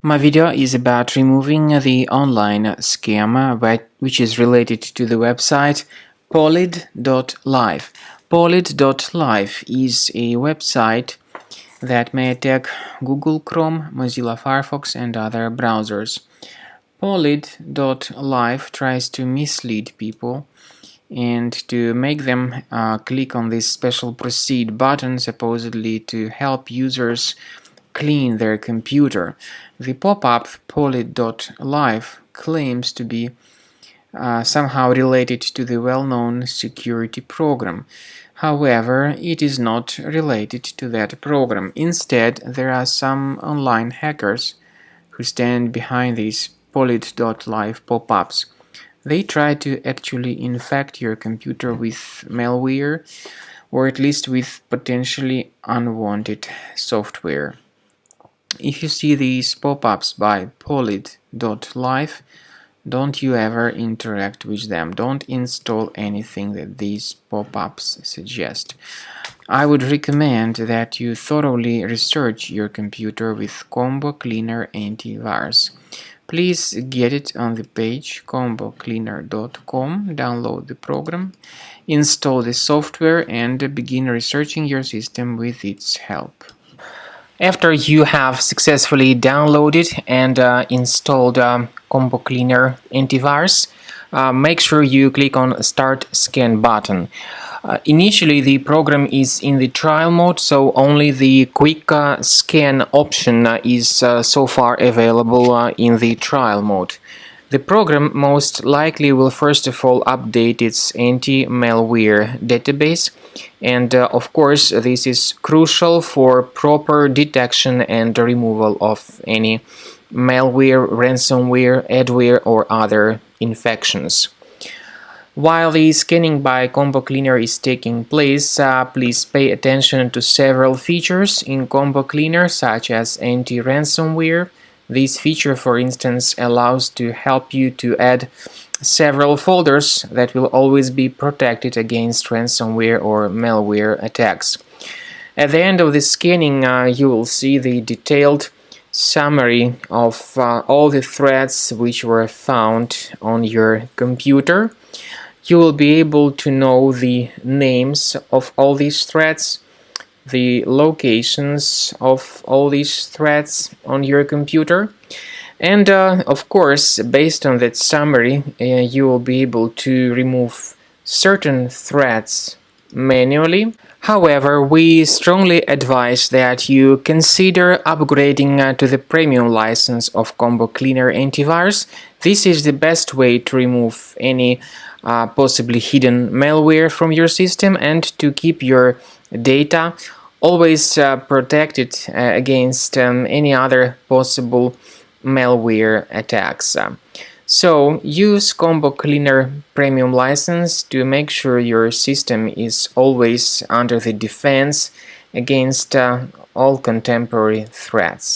My video is about removing the online scam which is related to the website Polid.live. Polid.live is a website that may attack Google Chrome, Mozilla Firefox and other browsers. Polid.live tries to mislead people and to make them click on this special proceed button, supposedly to help users clean their computer. The pop-up Polid.live claims to be somehow related to the well-known security program. However, it is not related to that program. Instead, there are some online hackers who stand behind these Polid.live pop-ups. They try to actually infect your computer with malware, or at least with potentially unwanted software. If you see these pop-ups by Polid.live, don't you ever interact with them. Don't install anything that these pop-ups suggest. I would recommend that you thoroughly research your computer with Combo Cleaner Antivirus. Please get it on the page combocleaner.com, download the program, install the software and begin researching your system with its help. After you have successfully downloaded and installed Combo Cleaner Antivirus, make sure you click on Start Scan button. Initially, the program is in the trial mode, so only the quick scan option is so far available in the trial mode. The program most likely will first of all update its anti-malware database, and of course this is crucial for proper detection and removal of any malware, ransomware, adware or other infections. While the scanning by Combo Cleaner is taking place, please pay attention to several features in Combo Cleaner, such as anti-ransomware. This feature, for instance, allows to help you to add several folders that will always be protected against ransomware or malware attacks. At the end of the scanning, you will see the detailed summary of all the threads which were found on your computer. You will be able to know the names of all these threads, the locations of all these threads on your computer, and of course, based on that summary, you will be able to remove certain threads manually. However, we strongly advise that you consider upgrading to the premium license of Combo Cleaner Antivirus. This is the best way to remove any possibly hidden malware from your system and to keep your data always protected against any other possible malware attacks. So use Combo Cleaner Premium license to make sure your system is always under the defense against all contemporary threats.